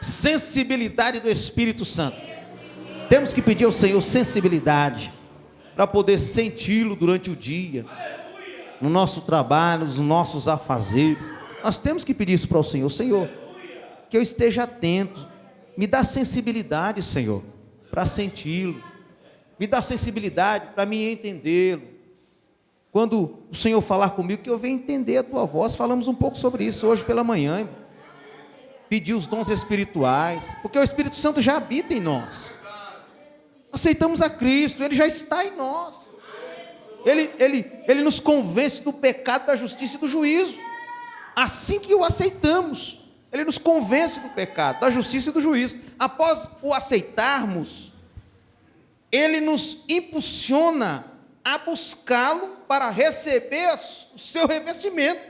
sensibilidade do Espírito Santo. Temos que pedir ao Senhor sensibilidade para poder senti-lo durante o dia, no nosso trabalho, nos nossos afazeres. Nós temos que pedir isso para o Senhor. Senhor, que eu esteja atento, me dá sensibilidade, Senhor, para senti-lo, me dá sensibilidade para me entendê-lo. Quando o Senhor falar comigo, que eu venha entender a tua voz. Falamos um pouco sobre isso hoje pela manhã, irmão. Pedir os dons espirituais, porque o Espírito Santo já habita em nós. Aceitamos a Cristo, Ele já está em nós. Ele nos convence do pecado, da justiça e do juízo. Assim que o aceitamos, Ele nos convence do pecado, da justiça e do juízo. Após o aceitarmos, Ele nos impulsiona a buscá-lo para receber o seu revestimento.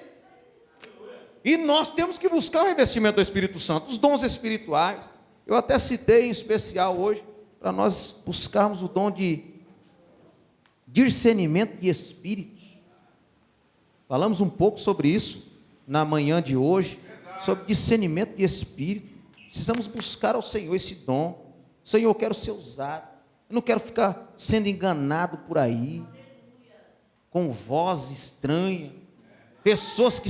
E nós temos que buscar o revestimento do Espírito Santo, os dons espirituais. Eu até citei em especial hoje, para nós buscarmos o dom de discernimento de espíritos. Falamos um pouco sobre isso na manhã de hoje, sobre discernimento de espírito. Precisamos buscar ao Senhor esse dom. Senhor, eu quero ser usado. Eu não quero ficar sendo enganado por aí, com voz estranha, pessoas que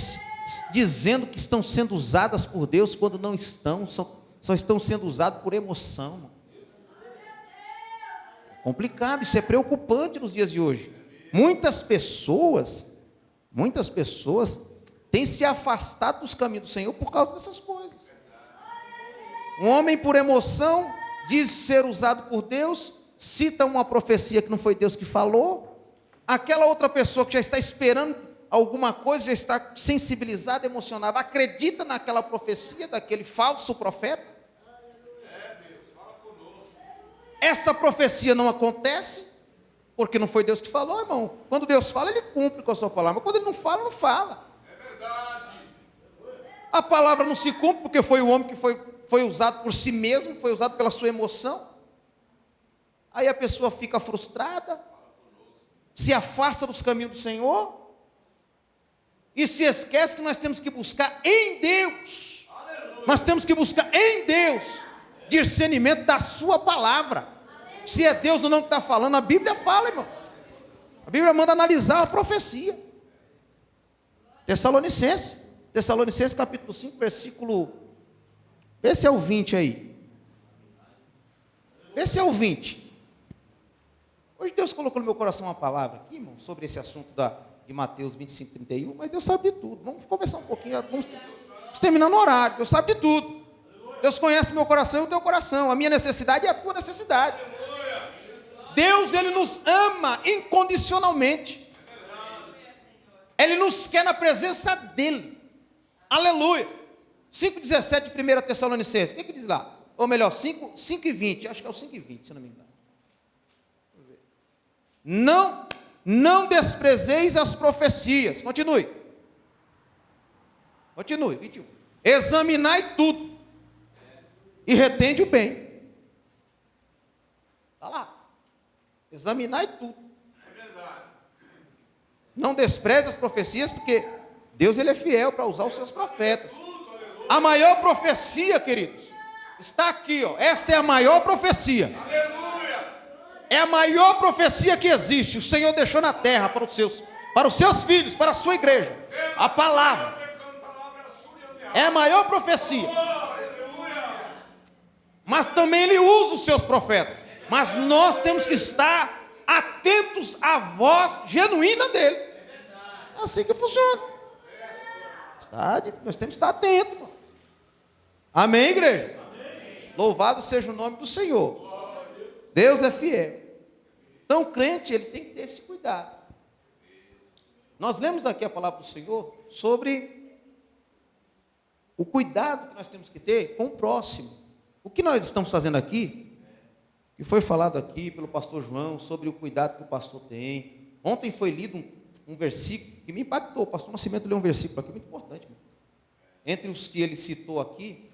dizendo que estão sendo usadas por Deus, quando não estão, só estão sendo usadas por emoção. É complicado, isso é preocupante nos dias de hoje. Muitas pessoas têm se afastado dos caminhos do Senhor por causa dessas coisas. Um homem, por emoção, diz ser usado por Deus, cita uma profecia que não foi Deus que falou. Aquela outra pessoa que já está esperando alguma coisa, já está sensibilizada, emocionada, acredita naquela profecia daquele falso profeta. Essa profecia não acontece, porque não foi Deus que falou, irmão. Quando Deus fala, Ele cumpre com a sua palavra. Mas quando Ele não fala, não fala. É verdade. A palavra não se cumpre, porque foi o homem que foi usado por si mesmo, foi usado pela sua emoção. Aí a pessoa fica frustrada, se afasta dos caminhos do Senhor, e se esquece que nós temos que buscar em Deus. Aleluia. Nós temos que buscar em Deus discernimento da sua palavra. Se é Deus ou não que está falando, a Bíblia fala, irmão. A Bíblia manda analisar a profecia. Tessalonicenses capítulo 5, versículo... Esse é o 20 aí. Esse é o 20. Hoje Deus colocou no meu coração uma palavra aqui, irmão, sobre esse assunto de Mateus 25, 31, mas Deus sabe de tudo. Vamos conversar um pouquinho, vamos terminar no horário. Deus sabe de tudo. Deus conhece o meu coração e o teu coração. A minha necessidade é a tua necessidade. Deus, Ele nos ama incondicionalmente. Ele nos quer na presença dEle. Aleluia. 5,17 de 1 Tessalonicenses. O que diz lá? Ou melhor, 5,20. Acho que é o 5,20, se não me engano. Não desprezeis as profecias. Continue, 21. Examinai tudo e retende o bem. Está lá. Examinai tudo. É verdade. Não despreze as profecias, porque Deus, Ele é fiel para usar os seus profetas. A maior profecia, queridos, está aqui, ó. Essa é a maior profecia. É a maior profecia que existe. O Senhor deixou na terra para os seus filhos, para a sua igreja. A palavra é a maior profecia. Mas também Ele usa os seus profetas. Mas nós temos que estar atentos à voz genuína dEle. É assim que funciona. Nós temos que estar atentos, irmão. Amém, igreja? Amém. Louvado seja o nome do Senhor. Deus é fiel. Então o crente, ele tem que ter esse cuidado. Nós lemos aqui a palavra do Senhor sobre o cuidado que nós temos que ter com o próximo. O que nós estamos fazendo aqui, que foi falado aqui pelo pastor João, sobre o cuidado que o pastor tem. Ontem foi lido um versículo que me impactou. O pastor Nascimento leu um versículo aqui muito importante. Irmão. Entre os que ele citou aqui,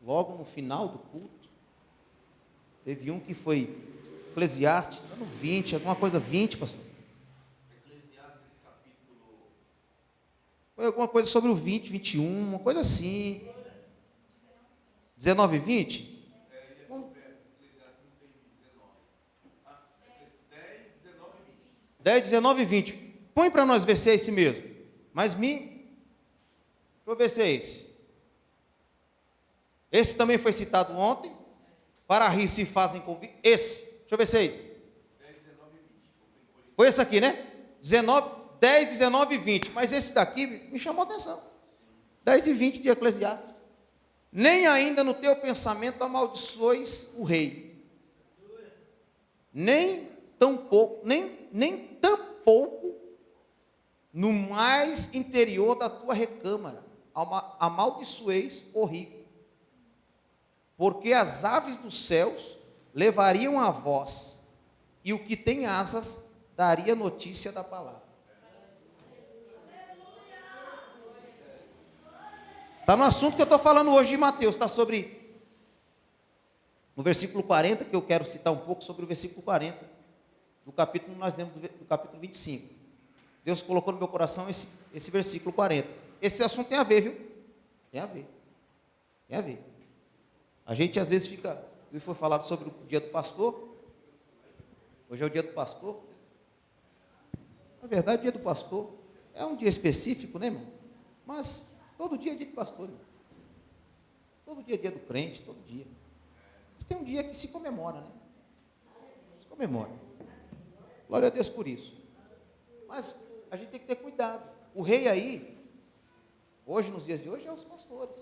logo no final do culto, teve um que foi Eclesiastes, no 20, alguma coisa 20, pastor. Eclesiastes capítulo... Foi alguma coisa sobre o 20, 21, uma coisa assim. 19 e 20? 10, 19 e 20. Põe para nós ver se é esse mesmo. Mas deixa eu ver se é esse. Esse também foi citado ontem. Para rir se fazem convite. Esse. Deixa eu ver se é esse. 10, 19 e 20. Foi esse aqui, né? 10, 19 e 20. Mas esse daqui me chamou a atenção. 10 e 20 de Eclesiastes. Nem ainda no teu pensamento amaldiçoes o rei. Nem tampouco no mais interior da tua recâmara amaldiçoeis o rico. Porque as aves dos céus levariam a voz, e o que tem asas daria notícia da palavra. Está no assunto que eu estou falando hoje de Mateus, está sobre, no versículo 40, que eu quero citar um pouco sobre o versículo 40, do capítulo, nós lemos do capítulo 25. Deus colocou no meu coração esse versículo 40. Esse assunto tem a ver, viu? Tem a ver. Tem a ver. A gente às vezes fica, foi falado sobre o dia do pastor. Hoje é o dia do pastor. Na verdade, o dia do pastor é um dia específico, né, irmão? Mas todo dia é dia do pastor, irmão. Todo dia é dia do crente, todo dia. Mas tem um dia que se comemora, né? Se comemora. Glória a Deus por isso. Mas a gente tem que ter cuidado. O rei aí, hoje, nos dias de hoje, é os pastores.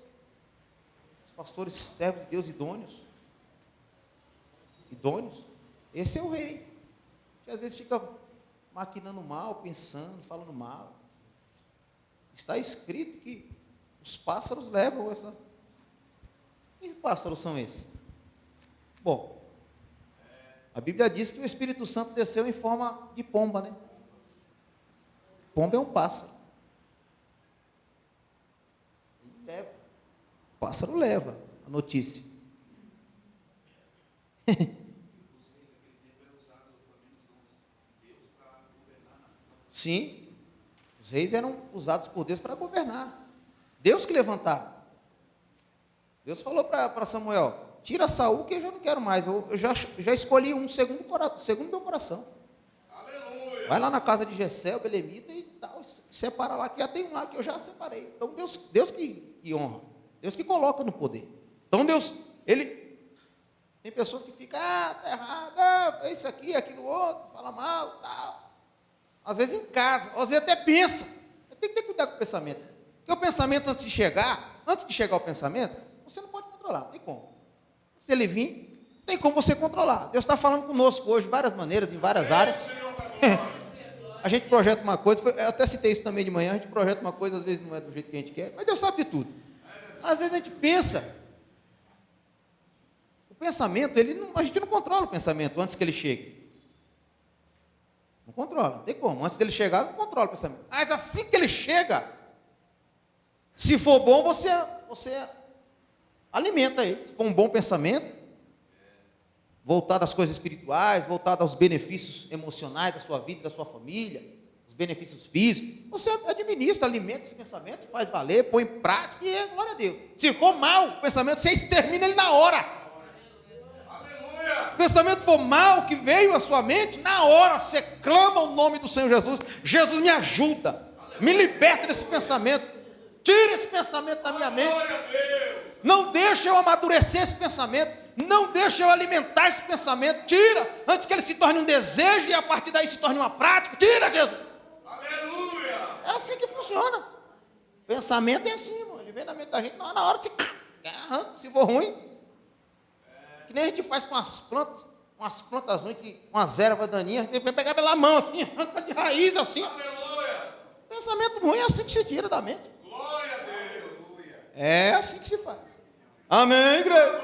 Os pastores servos de Deus idôneos. Idôneos. Esse é o rei. Que às vezes fica maquinando mal, pensando, falando mal. Está escrito que os pássaros levam essa... Que pássaros são esses? Bom, a Bíblia diz que o Espírito Santo desceu em forma de pomba, né? Pomba é um pássaro. Ele leva. O pássaro leva a notícia. Sim, os reis eram usados por Deus para governar. Deus que levantava. Deus falou para Samuel: tira Saul que eu já não quero mais. Eu já escolhi um segundo meu coração. Aleluia. Vai lá na casa de Jessé, o belemita, e tal, separa lá, que já tem um lá que eu já separei. Então Deus que honra. Deus que coloca no poder. Então Deus, ele... Tem pessoas que ficam, tá errado, é isso aqui, aquilo outro, fala mal, tal. Às vezes em casa, às vezes até pensa. Tem que ter cuidado com o pensamento. Porque o pensamento antes de chegar ao pensamento, você não pode controlar, não tem como. Se ele vir, não tem como você controlar. Deus está falando conosco hoje de várias maneiras, em várias áreas. A gente projeta uma coisa, eu até citei isso também de manhã, a gente projeta uma coisa, às vezes não é do jeito que a gente quer, mas Deus sabe de tudo. Às vezes a gente pensa. O pensamento, a gente não controla o pensamento antes que ele chegue. Não controla, não tem como. Antes dele chegar, não controla o pensamento. Mas assim que ele chega, se for bom, você alimenta ele. Se for um bom pensamento, voltado às coisas espirituais, voltado aos benefícios emocionais da sua vida, da sua família, os benefícios físicos, você administra, alimenta esse pensamento, faz valer, põe em prática e glória a Deus. Se for mal o pensamento, você extermina ele na hora. O pensamento for mal que veio à sua mente, na hora você clama o nome do Senhor Jesus. Jesus, me ajuda, me liberta desse pensamento, tira esse pensamento da minha mente, não deixa eu amadurecer esse pensamento, não deixa eu alimentar esse pensamento, tira, antes que ele se torne um desejo e a partir daí se torne uma prática, tira, Jesus. Aleluia. É assim que funciona. Pensamento é assim, irmão. Ele vem na mente da gente, na hora de se for ruim. Que nem a gente faz com as plantas, umas plantas ruins, umas ervas daninhas, você vai pegar pela mão assim, arranca de raiz assim. Aleluia. Pensamento ruim é assim que se tira da mente. Glória a Deus. É assim que se faz. Amém, igreja?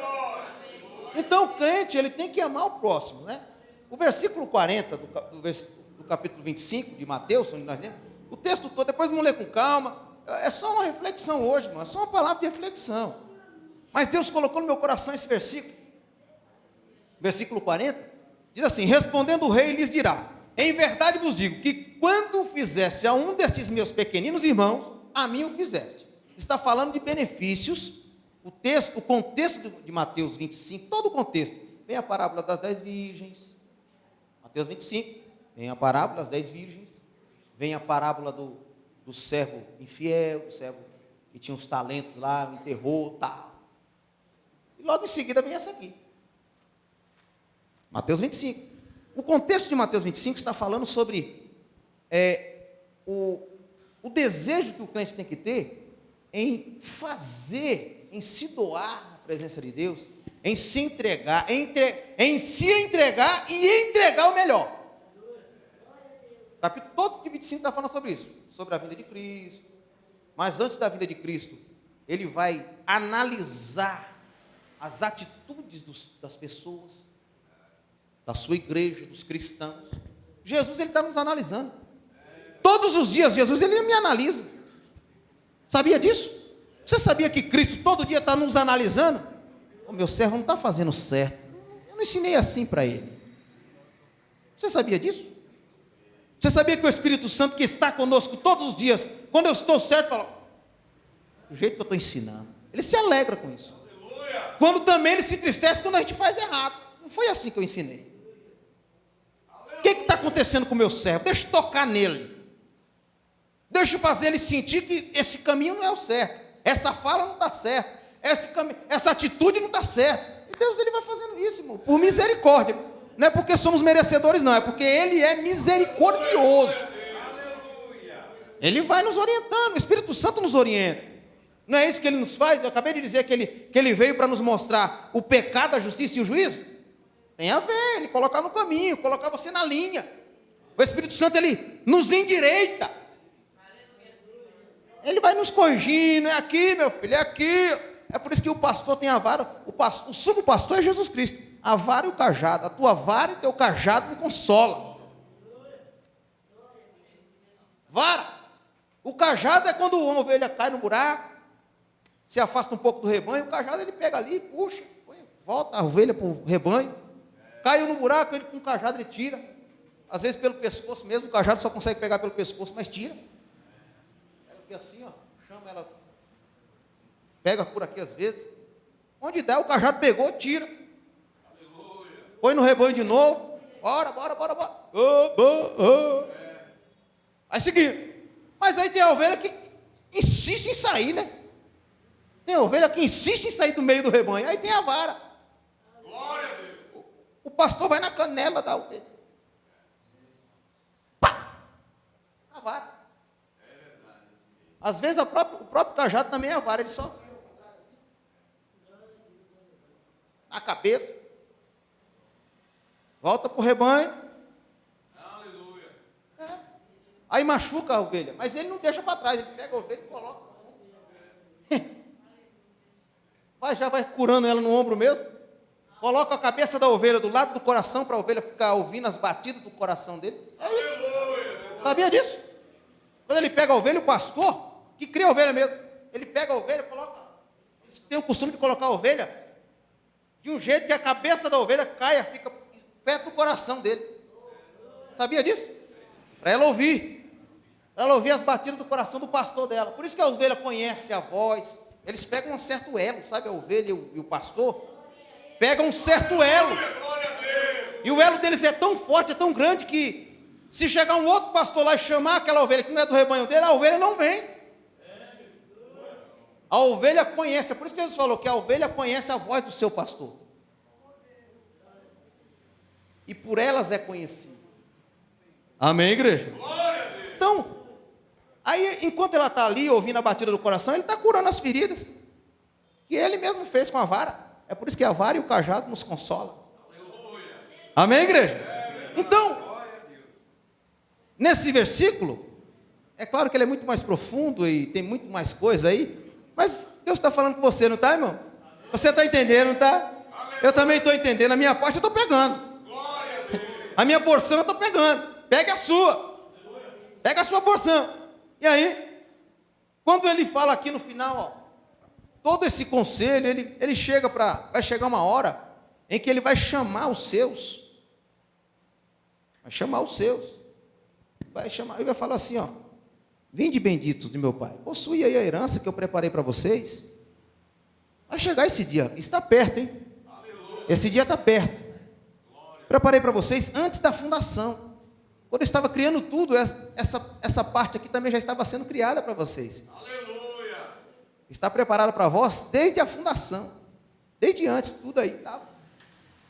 Então o crente, ele tem que amar o próximo, né? O versículo 40 do capítulo 25 de Mateus, onde nós lemos, o texto todo, depois vamos ler com calma, é só uma reflexão hoje, irmão, é só uma palavra de reflexão. Mas Deus colocou no meu coração esse versículo. Versículo 40, diz assim: respondendo o rei, lhes dirá: em verdade vos digo, que quando fizesse a um destes meus pequeninos irmãos, a mim o fizeste. Está falando de benefícios o contexto de Mateus 25, todo o contexto, vem a parábola das 10 virgens, Mateus 25, vem a parábola das 10 virgens, vem a parábola do servo infiel, do servo que tinha uns talentos lá, enterrou, tal. E logo em seguida vem essa aqui. Mateus 25. O contexto de Mateus 25 está falando sobre o desejo que o crente tem que ter em fazer, em se doar na presença de Deus, em se entregar, em se entregar e entregar o melhor. O capítulo todo de 25 está falando sobre isso, sobre a vinda de Cristo. Mas antes da vinda de Cristo, ele vai analisar as atitudes das pessoas, da sua igreja, dos cristãos. Jesus, ele está nos analisando. Todos os dias, Jesus, ele me analisa. Sabia disso? Você sabia que Cristo todo dia está nos analisando? O meu servo não está fazendo certo. Eu não ensinei assim para ele. Você sabia disso? Você sabia que o Espírito Santo que está conosco todos os dias, quando eu estou certo, fala, do jeito que eu estou ensinando. Ele se alegra com isso. Aleluia. Quando também ele se entristece quando a gente faz errado. Não foi assim que eu ensinei. O que está acontecendo com o meu servo? Deixa eu tocar nele. Deixa eu fazer ele sentir que esse caminho não é o certo. Essa fala não está certa. Essa atitude não está certa. E Deus, ele vai fazendo isso, irmão, por misericórdia. Não é porque somos merecedores, não. É porque ele é misericordioso. Ele vai nos orientando. O Espírito Santo nos orienta. Não é isso que ele nos faz? Eu acabei de dizer que ele veio para nos mostrar o pecado, a justiça e o juízo. Tem a ver, ele colocar no caminho, colocar você na linha. O Espírito Santo, ele nos endireita. Ele vai nos corrigindo, é aqui, meu filho, é aqui. É por isso que o pastor tem a vara, o sumo pastor é Jesus Cristo. A vara e o cajado, a tua vara e teu cajado me consola. Vara. O cajado é quando uma ovelha cai no buraco, se afasta um pouco do rebanho, o cajado ele pega ali, puxa, volta a ovelha para o rebanho. Caiu no buraco, ele com o cajado ele tira. Às vezes pelo pescoço mesmo, o cajado só consegue pegar pelo pescoço, mas tira. Ela fica assim, ó, chama ela, pega por aqui às vezes. Onde der, o cajado pegou, tira. Aleluia. Põe no rebanho de novo. Bora. Vai seguir. Mas aí tem a ovelha que insiste em sair, né? Tem a ovelha que insiste em sair do meio do rebanho. Aí tem a vara. Glória a Deus. O pastor vai na canela da ovelha. Pá! A vara. É verdade. Às vezes o próprio cajado também é a vara. Ele só na cabeça. Volta para o rebanho. Aleluia. É. Aí machuca a ovelha. Mas ele não deixa para trás. Ele pega a ovelha e coloca. Já vai curando ela no ombro mesmo. Coloca a cabeça da ovelha do lado do coração para a ovelha ficar ouvindo as batidas do coração dele. É isso. Sabia disso? Quando ele pega a ovelha, o pastor, que cria a ovelha mesmo, ele pega a ovelha, coloca. Eles têm o costume de colocar a ovelha de um jeito que a cabeça da ovelha caia, fica perto do coração dele. Sabia disso? Para ela ouvir. Para ela ouvir as batidas do coração do pastor dela. Por isso que a ovelha conhece a voz. Eles pegam um certo elo, sabe? A ovelha e o pastor pegam um certo elo. E o elo deles é tão forte, é tão grande que se chegar um outro pastor lá e chamar aquela ovelha que não é do rebanho dele, a ovelha não vem. A ovelha conhece, é por isso que Jesus falou que a ovelha conhece a voz do seu pastor. E por elas é conhecida. Amém, igreja? Então, aí, enquanto ela está ali, ouvindo a batida do coração, ele está curando as feridas, que ele mesmo fez com a vara. É por isso que a vara e o cajado nos consolam. Amém, igreja? Então, nesse versículo, é claro que ele é muito mais profundo e tem muito mais coisa aí, mas Deus está falando com você, não está, irmão? Você está entendendo, não está? Eu também estou entendendo, a minha parte eu estou pegando. A minha porção eu estou pegando. Pegue a sua. Pega a sua porção. E aí, quando ele fala aqui no final, ó, todo esse conselho, ele chega vai chegar uma hora em que ele vai chamar os seus. Vai chamar os seus. Vai chamar, ele vai falar assim, ó, vinde benditos de meu pai, possui aí a herança que eu preparei para vocês. Vai chegar esse dia, está perto, hein? Esse dia está perto. Preparei para vocês antes da fundação. Quando eu estava criando tudo, essa parte aqui também já estava sendo criada para vocês. Aleluia! Está preparada para vós desde a fundação. Desde antes, tudo aí estava.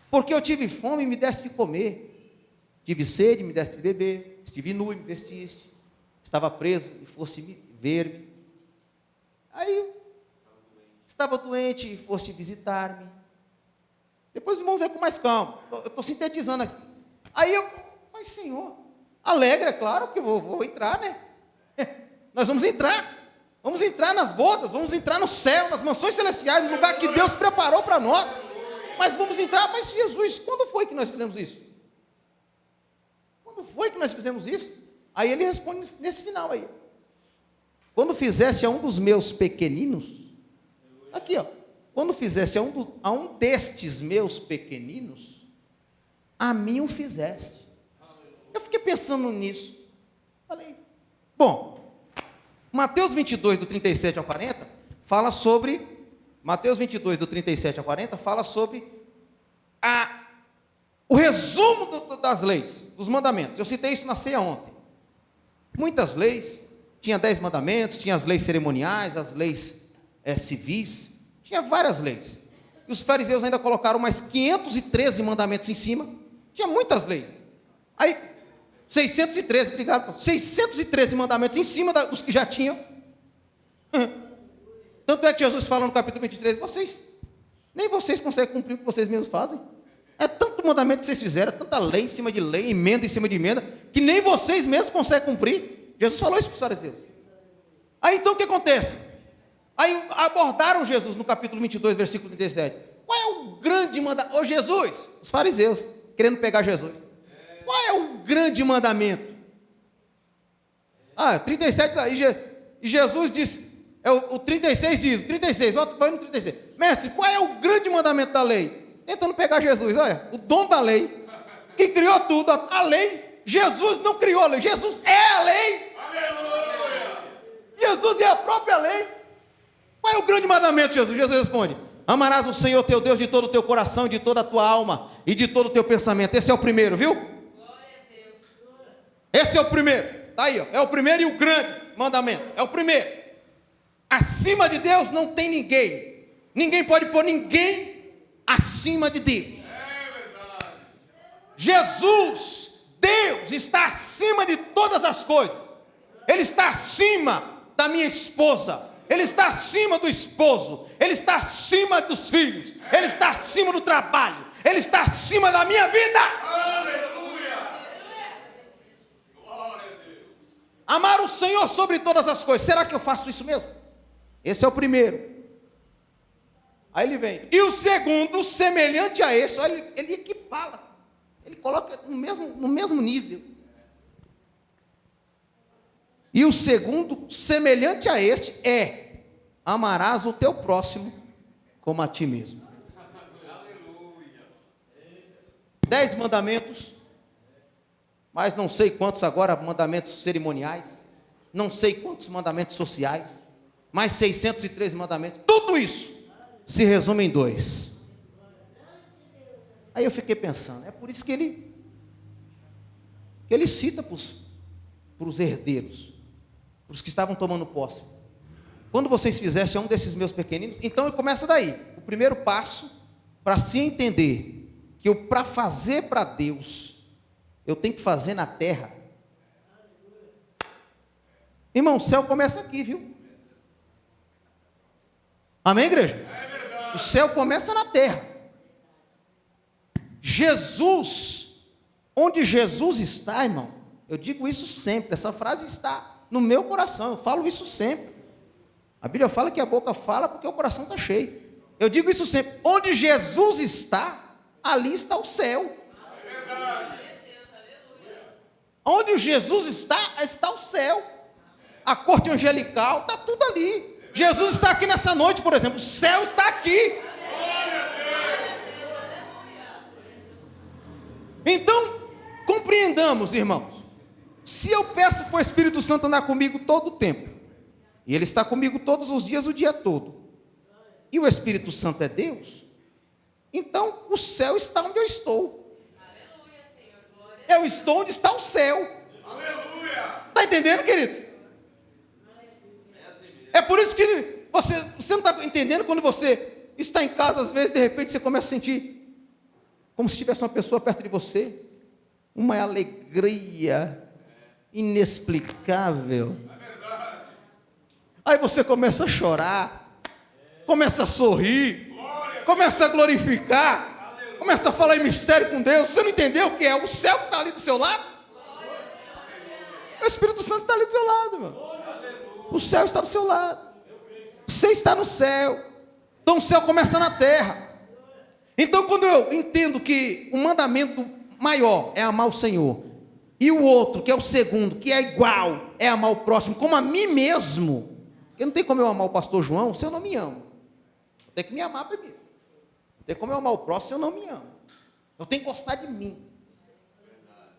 Porque eu tive fome e me deste de comer. Tive sede e me deste de beber. Estive nu e me vestiste. Estava preso e foste ver-me. Aí, estava doente e foste visitar-me. Depois, irmãos, vai com mais calma. Eu estou sintetizando aqui. Aí mas Senhor, alegra, é claro que eu vou entrar, né? Nós vamos entrar. Vamos entrar nas bodas, vamos entrar no céu, nas mansões celestiais, no lugar que Deus preparou para nós. Mas vamos entrar, mas Jesus, quando foi que nós fizemos isso? Quando foi que nós fizemos isso? Aí ele responde nesse final aí. Quando fizeste a um dos meus pequeninos, aqui ó, quando fizeste a um destes meus pequeninos, a mim o fizeste. Eu fiquei pensando nisso. Falei, bom, Mateus 22, do 37 ao 40, fala sobre, Mateus 22, do 37 ao 40, fala sobre o resumo das leis, dos mandamentos. Eu citei isso na ceia ontem. Muitas leis, tinha 10 mandamentos, tinha as leis cerimoniais, as leis civis, tinha várias leis. E os fariseus ainda colocaram mais 513 mandamentos em cima, tinha muitas leis. Aí, 613, obrigado, 613 mandamentos em cima dos que já tinham. Tanto é que Jesus fala no capítulo 23, nem vocês conseguem cumprir o que vocês mesmos fazem. É tanto mandamento que vocês fizeram, tanta lei em cima de lei, emenda em cima de emenda, que nem vocês mesmos conseguem cumprir. Jesus falou isso para os fariseus. Aí então o que acontece? Aí abordaram Jesus no capítulo 22, versículo 37. Qual é o grande mandamento? Ô Jesus, os fariseus, querendo pegar Jesus. Qual é o grande mandamento? 37, e Jesus disse, o 36 diz, 36, vai no 36. Mestre, qual é o grande mandamento da lei? Tentando pegar Jesus, olha, o dono da lei, que criou tudo, a lei. Jesus não criou a lei, Jesus é a lei. Aleluia! Jesus é a própria lei. Qual é o grande mandamento, Jesus? Jesus responde, amarás o Senhor teu Deus de todo o teu coração, de toda a tua alma e de todo o teu pensamento. Esse é o primeiro, viu? Esse é o primeiro, está aí, ó. É o primeiro e o grande mandamento, é o primeiro. Acima de Deus não tem ninguém, ninguém pode pôr ninguém acima de Deus. É verdade. Jesus, Deus, está acima de todas as coisas. Ele está acima da minha esposa, Ele está acima do esposo, Ele está acima dos filhos, Ele está acima do trabalho, Ele está acima da minha vida. Aleluia! Amar o Senhor sobre todas as coisas. Será que eu faço isso mesmo? Esse é o primeiro. Aí ele vem. E o segundo, semelhante a esse, olha, ele equipara. Ele coloca no mesmo nível. E o segundo, semelhante a este, é: amarás o teu próximo como a ti mesmo. 10 mandamentos. Mas não sei quantos agora mandamentos cerimoniais, não sei quantos mandamentos sociais, mais 613 mandamentos, tudo isso se resume em 2. Aí eu fiquei pensando, é por isso que ele cita para os herdeiros, para os que estavam tomando posse. Quando vocês fizessem a um desses meus pequeninos, então começa daí, o primeiro passo para se entender que para fazer para Deus, eu tenho que fazer na terra. Irmão, o céu começa aqui, viu? Amém, igreja? É verdade. O céu começa na terra. Jesus, onde Jesus está, irmão, eu digo isso sempre, essa frase está no meu coração, eu falo isso sempre. A Bíblia fala que a boca fala porque o coração está cheio. Eu digo isso sempre, onde Jesus está, ali está o céu. É verdade. Onde Jesus está o céu. A corte angelical, está tudo ali. Jesus está aqui nessa noite, por exemplo. O céu está aqui. Então, compreendamos, irmãos. Se eu peço para o Espírito Santo andar comigo todo o tempo, e Ele está comigo todos os dias, o dia todo, e o Espírito Santo é Deus, então o céu está onde eu estou. Eu estou onde está o céu. Está entendendo, queridos? É por isso que você não está entendendo quando você está em casa, às vezes, de repente, você começa a sentir como se tivesse uma pessoa perto de você, uma alegria inexplicável. Aí você começa a chorar, começa a sorrir, começa a glorificar, começa a falar em mistério com Deus. Você não entendeu o que é? O céu que está ali do seu lado? O Espírito Santo está ali do seu lado, irmão. O céu está do seu lado. Você está no céu. Então o céu começa na terra. Então quando eu entendo que o mandamento maior é amar o Senhor, e o outro, que é o segundo, que é igual, é amar o próximo como a mim mesmo. Porque não tem como eu amar o pastor João se eu não me amo. Eu tenho que me amar primeiro. Não tem como eu amar o próximo se eu não me amo. Eu tenho que gostar de mim.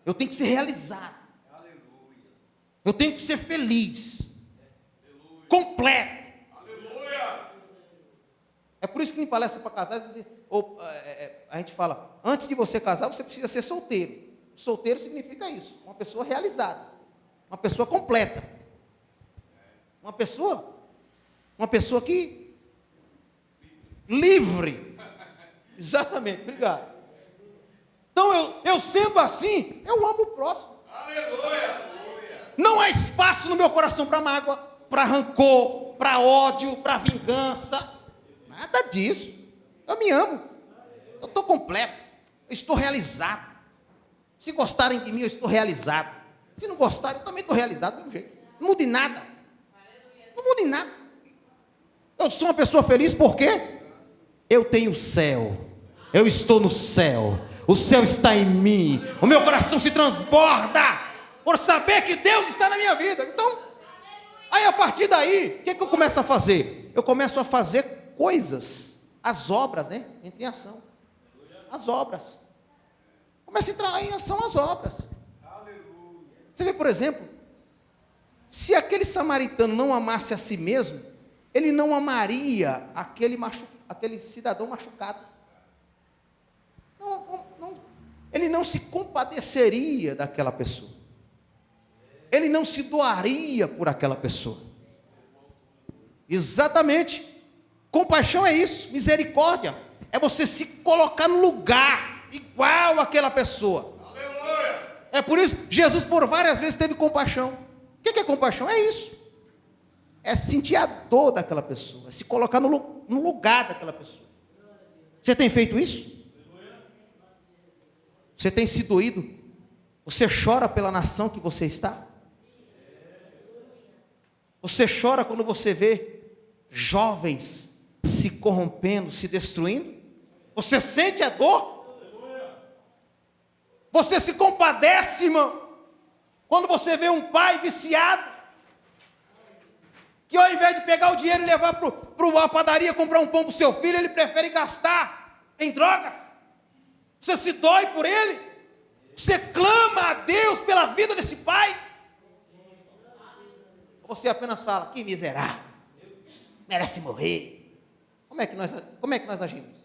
Eu tenho que ser realizado. Eu tenho que ser feliz. Completo. É por isso que em palestra para casar, a gente fala, antes de você casar, você precisa ser solteiro. Solteiro significa isso, uma pessoa realizada, uma pessoa completa, uma pessoa que livre. Exatamente, obrigado. Então eu sendo assim, eu amo o próximo. Aleluia. Não há espaço no meu coração para mágoa, para rancor, para ódio, para vingança, nada disso. Eu me amo, eu estou completo, eu estou realizado. Se gostarem de mim, eu estou realizado. Se não gostarem, eu também estou realizado do mesmo jeito. Não mude nada. Não mude nada. Eu sou uma pessoa feliz porque eu tenho o céu. Eu estou no céu. O céu está em mim. O meu coração se transborda por saber que Deus está na minha vida. Então, aí a partir daí, o que eu começo a fazer? Eu começo a fazer coisas. As obras, né? Entra em ação. As obras. Começa a entrar em ação as obras. Você vê, por exemplo, se aquele samaritano não amasse a si mesmo, ele não amaria aquele cidadão machucado. Ele não se compadeceria daquela pessoa. Ele não se doaria por aquela pessoa. Exatamente. Compaixão é isso. Misericórdia é você se colocar no lugar igual àquela pessoa. Aleluia. É por isso que Jesus por várias vezes teve compaixão. O que é compaixão? É isso. É sentir a dor daquela pessoa, é se colocar no lugar daquela pessoa. Você tem feito isso? Você tem se doído? Você chora pela nação que você está? Você chora quando você vê jovens se corrompendo, se destruindo? Você sente a dor? Você se compadece, irmão, quando você vê um pai viciado, que ao invés de pegar o dinheiro e levar para a padaria comprar um pão para o seu filho, ele prefere gastar em drogas. Você se dói por ele, você clama a Deus pela vida desse pai. Você apenas fala, que miserável, merece morrer. Como é que nós agimos?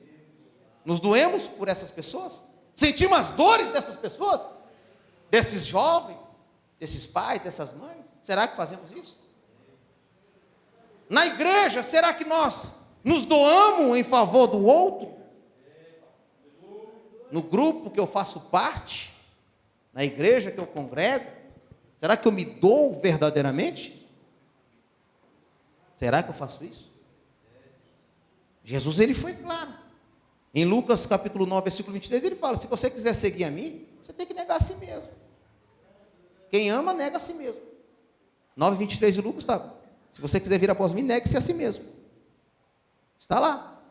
Nos doemos por essas pessoas? Sentimos as dores dessas pessoas? Desses jovens, desses pais, dessas mães? Será que fazemos isso? Na igreja, será que nós nos doamos em favor do outro? No grupo que eu faço parte? Na igreja que eu congrego? Será que eu me dou verdadeiramente? Será que eu faço isso? Jesus, ele foi claro. Em Lucas capítulo 9, versículo 23, ele fala, se você quiser seguir a mim, você tem que negar a si mesmo. Quem ama, nega a si mesmo. 9, 23 de Lucas está. Se você quiser vir após mim, negue-se a si mesmo. Está lá.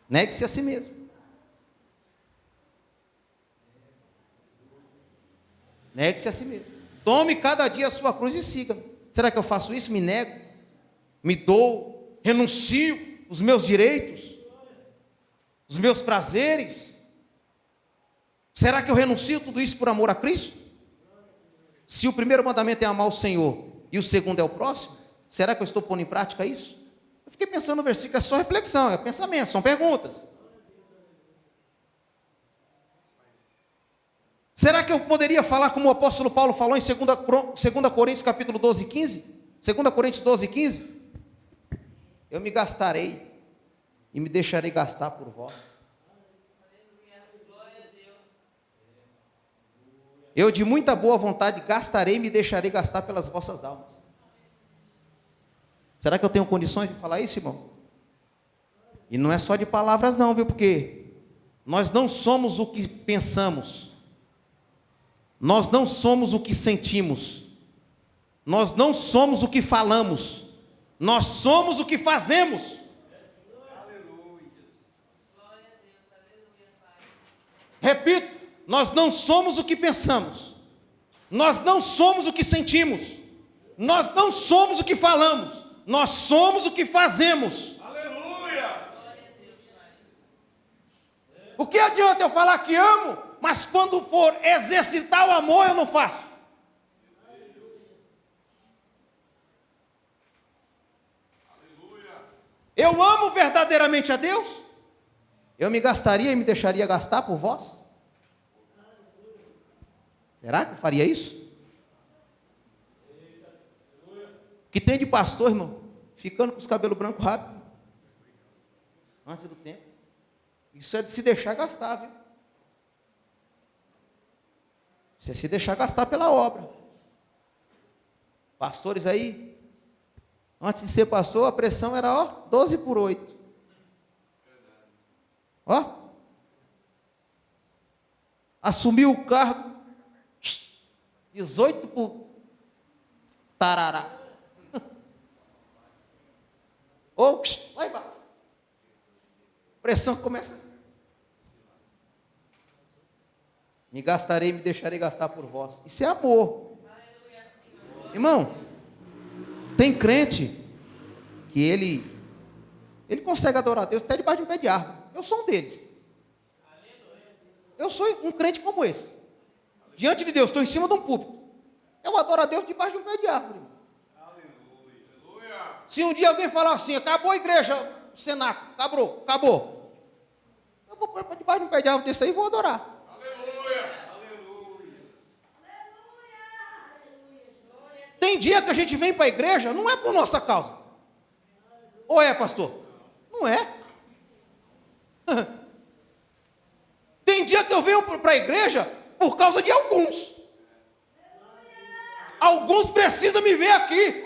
Negue-se a si mesmo. Negue-se a si mesmo. Tome cada dia a sua cruz e siga-me. Será que eu faço isso? Me nego? Me dou? Renuncio os meus direitos? Os meus prazeres? Será que eu renuncio tudo isso por amor a Cristo? Se o primeiro mandamento é amar o Senhor e o segundo é o próximo, será que eu estou pondo em prática isso? Eu fiquei pensando no versículo, é só reflexão, é pensamento, são perguntas. Será que eu poderia falar como o apóstolo Paulo falou em 2 Coríntios capítulo 12, 15? 2 Coríntios 12, 15? Eu me gastarei e me deixarei gastar por vós. Eu de muita boa vontade gastarei e me deixarei gastar pelas vossas almas. Será que eu tenho condições de falar isso, irmão? E não é só de palavras não, viu? Porque nós não somos o que pensamos. Nós não somos o que sentimos. Nós não somos o que falamos. Nós somos o que fazemos. Repito, nós não somos o que pensamos. Nós não somos o que sentimos. Nós não somos o que falamos. Nós somos o que fazemos. Aleluia! O que adianta eu falar que amo, mas quando for exercitar o amor eu não faço? Eu amo verdadeiramente a Deus? Eu me gastaria e me deixaria gastar por vós? Será que eu faria isso? O que tem de pastor, irmão? Ficando com os cabelos brancos rápido. Antes do tempo. Isso é de se deixar gastar, viu? Isso é se deixar gastar pela obra. Pastores aí, antes de ser pastor, a pressão era, 12 por 8. Assumiu o cargo, 18 por tarará. Vai embora. Pressão começa. Me gastarei, me deixarei gastar por vós. Isso é amor. Irmão, tem crente que ele consegue adorar a Deus até debaixo de um pé de árvore. Eu sou um deles. Eu sou um crente como esse. Diante de Deus, estou em cima de um púlpito. Eu adoro a Deus debaixo de um pé de árvore. Se um dia alguém falar assim, acabou a igreja, o cenáculo, acabou. Eu vou para debaixo de um pé de árvore desse aí e vou adorar. Tem dia que a gente vem para a igreja, não é por nossa causa. Ou é, pastor? Não é. Tem dia que eu venho para a igreja por causa de alguns. Alguns precisam me ver aqui.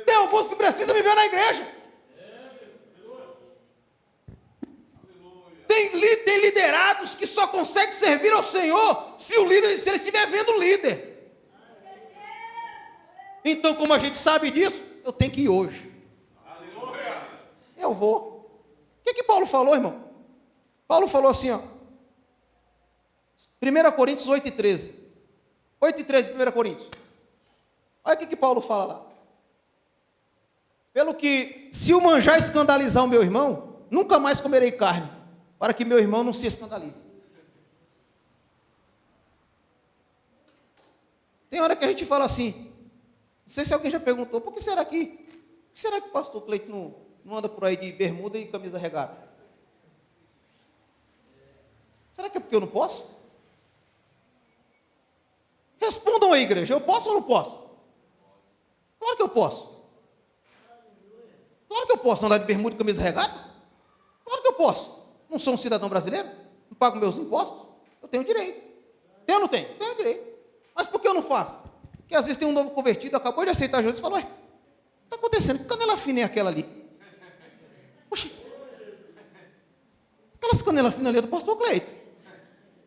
Tem alguns que precisam me ver na igreja. Tem liderados que só conseguem servir ao Senhor se ele estiver vendo o líder. Então, como a gente sabe disso, eu tenho que ir hoje. Eu vou. O que Paulo falou, irmão? Paulo falou assim, 1 Coríntios 8:13. 8:13, 1 Coríntios. Olha o que Paulo fala lá. Pelo que, se o manjar escandalizar o meu irmão, nunca mais comerei carne, para que meu irmão não se escandalize. Tem hora que a gente fala assim, não sei se alguém já perguntou, por que será que o pastor Cleiton não anda por aí de bermuda e camisa regata? Será que é porque eu não posso? Respondam aí, igreja, eu posso ou não posso? Claro que eu posso. Claro que eu posso andar de bermuda e camisa regata. Claro que eu posso. Não sou um cidadão brasileiro? Não pago meus impostos? Eu tenho direito. Tem ou não tenho? Tenho direito. Mas por que eu não faço? Porque às vezes tem um novo convertido, acabou de aceitar Jesus e falou, o que está acontecendo? Que canela fina é aquela ali? Poxa, aquelas canelas finas ali é do pastor Cleiton.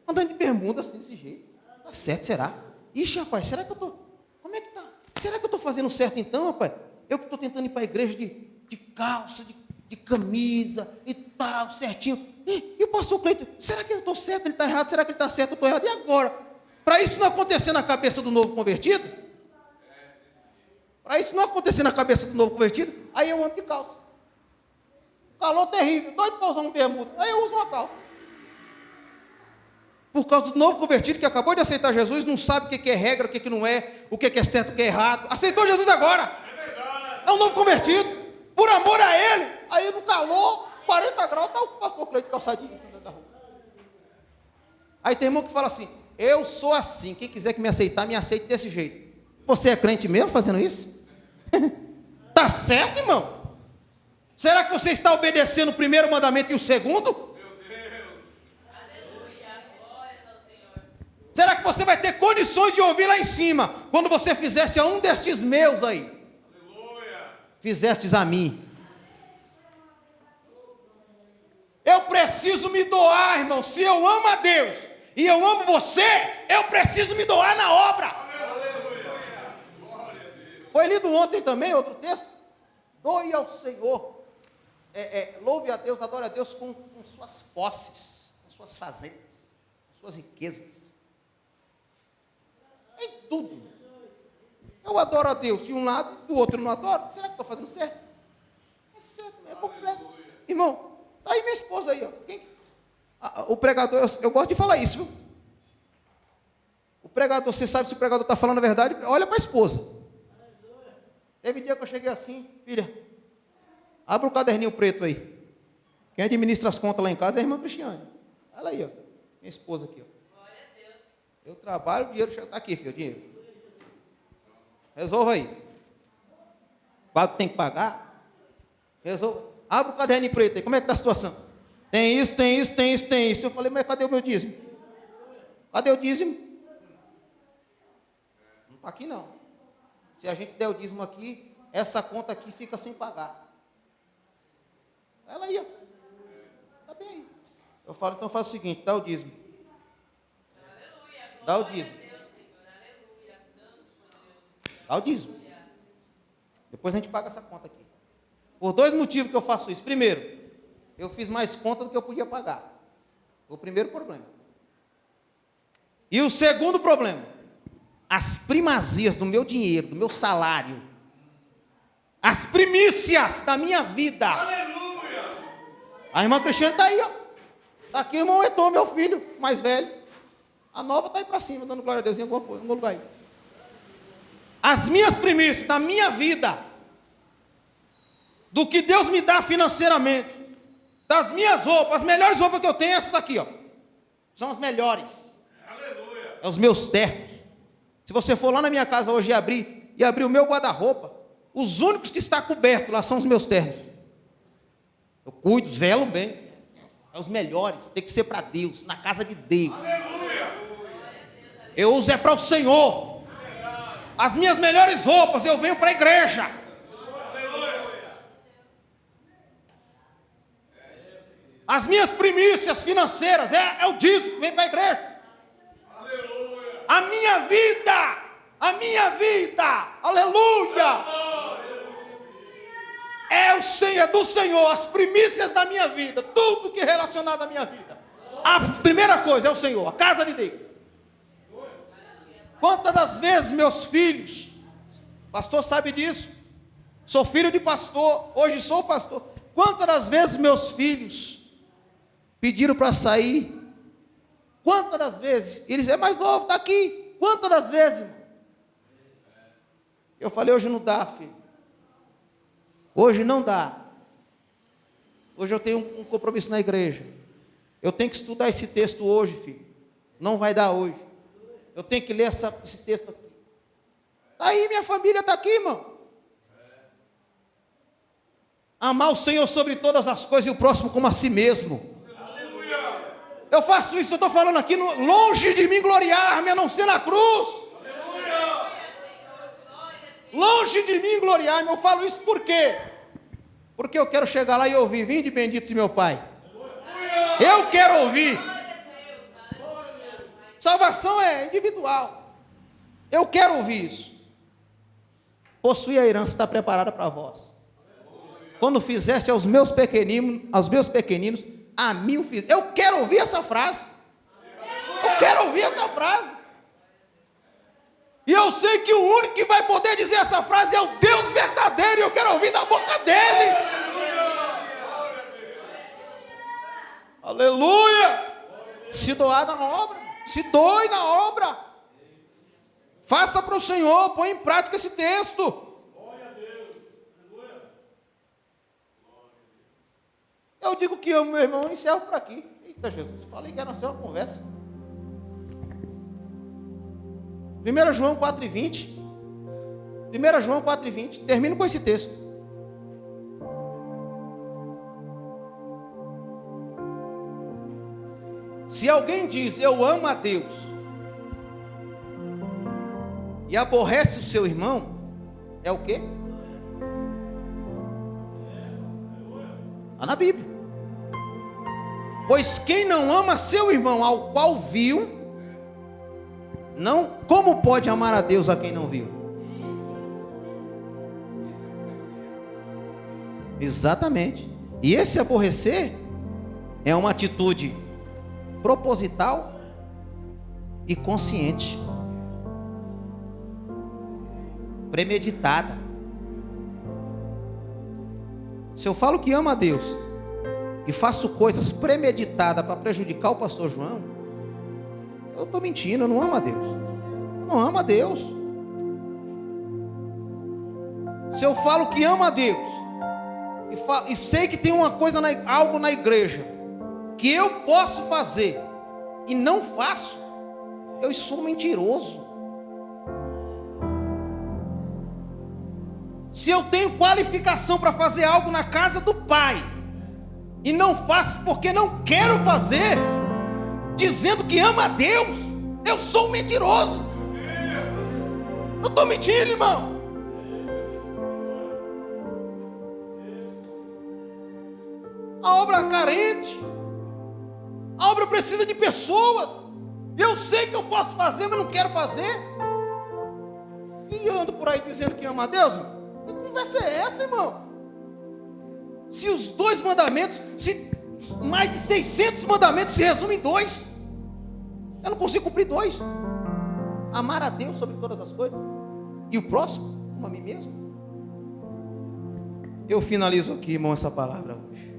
Andando de bermuda assim, desse jeito. Tá certo, será? Ixi, rapaz, será que eu estou... Como é que tá? Será que eu estou fazendo certo então, rapaz? Eu que estou tentando ir para a igreja de calça, de camisa e tal, certinho. E o pastor Cleiton, será que eu estou certo? Ele está errado? Será que ele está certo? Eu estou errado? E agora? Para isso não acontecer na cabeça do novo convertido, aí eu ando de calça. Calor terrível, doido para usar um bermuda, aí eu uso uma calça. Por causa do novo convertido que acabou de aceitar Jesus, não sabe o que é regra, o que não é, o que é certo, o que é errado. Aceitou Jesus agora. É verdade. É um novo convertido. Por amor a ele. Aí no calor, 40 graus, está o pastor Cleide calçadinho assim dentro da rua. Aí tem irmão que fala assim: eu sou assim, quem quiser que me aceitar, me aceite desse jeito. Você é crente mesmo fazendo isso? Tá certo, irmão? Será que você está obedecendo o primeiro mandamento e o segundo? Meu Deus! Aleluia! Glória ao Senhor! Será que você vai ter condições de ouvir lá em cima, quando você fizesse a um destes meus aí? Aleluia! Fizestes a mim. Eu preciso me doar, irmão. Se eu amo a Deus e eu amo você, eu preciso me doar na obra. Aleluia! Foi lido ontem também outro texto. Doe ao Senhor. Louve a Deus, adore a Deus com suas posses, com suas fazendas, com suas riquezas. Em tudo. Eu adoro a Deus de um lado, do outro eu não adoro. Será que estou fazendo certo? É certo, é completo. Irmão, está aí minha esposa aí, ó. O pregador, eu gosto de falar isso, viu? O pregador, você sabe se o pregador está falando a verdade, olha para a esposa. Teve dia que eu cheguei assim: filha, abre o caderninho preto aí. Quem administra as contas lá em casa é a irmã Cristiane. Ela aí, ó. Minha esposa aqui, ó. Glória a Deus. Eu trabalho, o dinheiro está aqui, filho, o dinheiro. Resolva aí. Paga o que tem que pagar. Resolva. Abre o caderninho preto aí. Como é que está a situação? Tem isso, tem isso, tem isso, tem isso. Eu falei: mas cadê o meu dízimo? Cadê o dízimo? Não está aqui não. Se a gente der o dízimo aqui, essa conta aqui fica sem pagar. Ela aí, ó. Está bem aí. Eu falo: então faz o seguinte, dá o dízimo. Dá o dízimo. Dá o dízimo. Depois a gente paga essa conta aqui. Por dois motivos que eu faço isso. Primeiro, eu fiz mais conta do que eu podia pagar. Foi o primeiro problema. E o segundo problema: as primazias do meu dinheiro, do meu salário, as primícias da minha vida. Aleluia! A irmã Cristiane está aí, ó. Está aqui o irmão Etor, meu filho mais velho. A nova está aí para cima, dando glória a Deus em algum lugar aí. As minhas primícias da minha vida, do que Deus me dá financeiramente, das minhas roupas, as melhores roupas que eu tenho, essas aqui, ó. São as melhores. Aleluia! É os meus ternos. Se você for lá na minha casa hoje e abrir o meu guarda-roupa, os únicos que estão cobertos lá são os meus ternos. Eu cuido, zelo bem. É os melhores, tem que ser para Deus, na casa de Deus. Aleluia! Eu uso para o Senhor. As minhas melhores roupas eu venho para a igreja. Aleluia! As minhas primícias financeiras é o dízimo, vem para a igreja. A minha vida, aleluia, é o Senhor, é do Senhor, as primícias da minha vida, tudo que é relacionado à minha vida. A primeira coisa é o Senhor, a casa de Deus. Quantas das vezes meus filhos, pastor sabe disso, sou filho de pastor, hoje sou pastor. Quantas das vezes meus filhos pediram para sair? Quantas das vezes? Eles é mais novo, está aqui. Quantas das vezes? Eu falei: hoje não dá, filho. Hoje não dá. Hoje eu tenho um compromisso na igreja. Eu tenho que estudar esse texto hoje, filho. Não vai dar hoje. Eu tenho que ler esse texto aqui. Está aí, minha família está aqui, irmão. Amar o Senhor sobre todas as coisas e o próximo como a si mesmo. Eu faço isso, eu estou falando aqui, longe de mim gloriar-me, a não ser na cruz. Aleluia. Longe de mim gloriar-me, eu falo isso por quê? Porque eu quero chegar lá e ouvir: vinde benditos de meu Pai. Aleluia. Eu quero ouvir. Salvação é individual. Eu quero ouvir isso. Possui a herança, está preparada para vós. Quando fizeste aos meus pequeninos, a mim o fiz. Eu quero ouvir essa frase. Eu quero ouvir essa frase. E eu sei que o único que vai poder dizer essa frase é o Deus verdadeiro. E eu quero ouvir da boca dele. Aleluia! Se doar na obra. Se doe na obra. Faça para o Senhor. Põe em prática esse texto. eu digo que amo meu irmão e encerro por aqui. Eita Jesus, falei que era só uma conversa. 1 João 4,20. 1 João 4,20. Termino com esse texto. Se alguém diz, eu amo a Deus, e aborrece o seu irmão, é o quê? Está na Bíblia. Pois quem não ama seu irmão, ao qual viu, não, como pode amar a Deus a quem não viu? Exatamente. E esse aborrecer é uma atitude proposital e consciente, premeditada. Se eu falo que amo a Deus e faço coisas premeditadas para prejudicar o pastor João, eu estou mentindo, eu não amo a Deus. Eu não amo a Deus. Se eu falo que amo a Deus e sei que tem uma coisa, algo na igreja que eu posso fazer e não faço, eu sou mentiroso. Se eu tenho qualificação para fazer algo na casa do Pai e não faço porque não quero fazer, dizendo que ama a Deus, eu sou um mentiroso. Eu estou mentindo, irmão. A obra é carente, a obra precisa de pessoas. Eu sei que eu posso fazer, mas não quero fazer. E ando por aí dizendo que ama a Deus. Que conversa é essa, irmão? Se os 2 mandamentos, se mais de 600 mandamentos se resumem em 2, eu não consigo cumprir 2. Amar a Deus sobre todas as coisas e o próximo como a mim mesmo. Eu finalizo aqui, irmão, essa palavra hoje.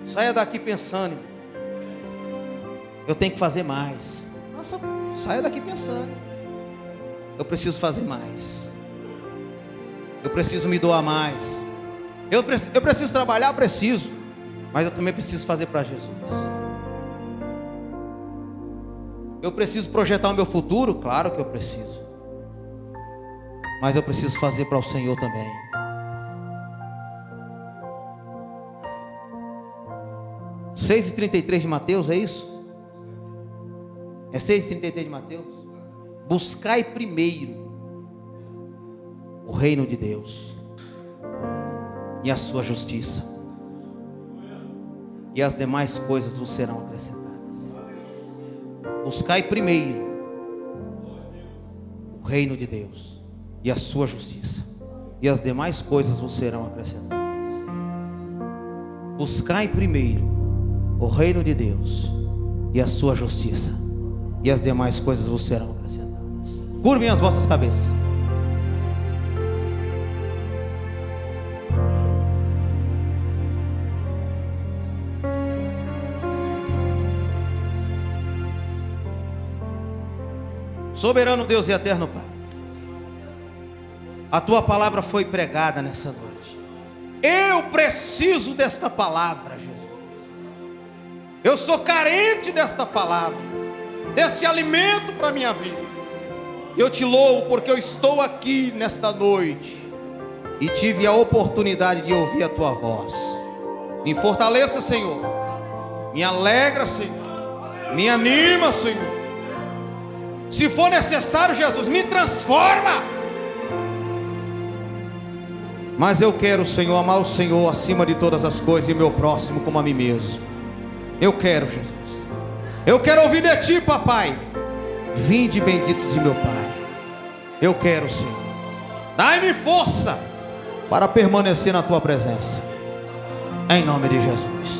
Saia daqui pensando, irmão, eu tenho que fazer mais. Nossa, saia daqui pensando, eu preciso fazer mais. Eu preciso me doar mais. Eu preciso trabalhar, preciso. Mas eu também preciso fazer para Jesus. Eu preciso projetar o meu futuro? Claro que eu preciso. Mas eu preciso fazer para o Senhor também. Seis e 33 de Mateus, é isso? É 6,33 de Mateus? Buscai primeiro o reino de Deus e a sua justiça, e as demais coisas vos serão acrescentadas. Buscai primeiro o reino de Deus e a sua justiça, e as demais coisas vos serão acrescentadas. Buscai primeiro o reino de Deus e a sua justiça, e as demais coisas vos serão acrescentadas. Curvem as vossas cabeças. Soberano Deus e eterno Pai, a tua palavra foi pregada nessa noite. Eu preciso desta palavra, Jesus. Eu sou carente desta palavra, desse alimento para a minha vida. Eu te louvo porque eu estou aqui nesta noite e tive a oportunidade de ouvir a tua voz. Me fortaleça, Senhor. Me alegra, Senhor. Me anima, Senhor. Se for necessário, Jesus, me transforma. Mas eu quero, Senhor, amar o Senhor acima de todas as coisas e meu próximo como a mim mesmo. Eu quero, Jesus. Eu quero ouvir de ti, papai. Vinde benditos de meu Pai. Eu quero, Senhor. Dai-me força para permanecer na tua presença. Em nome de Jesus.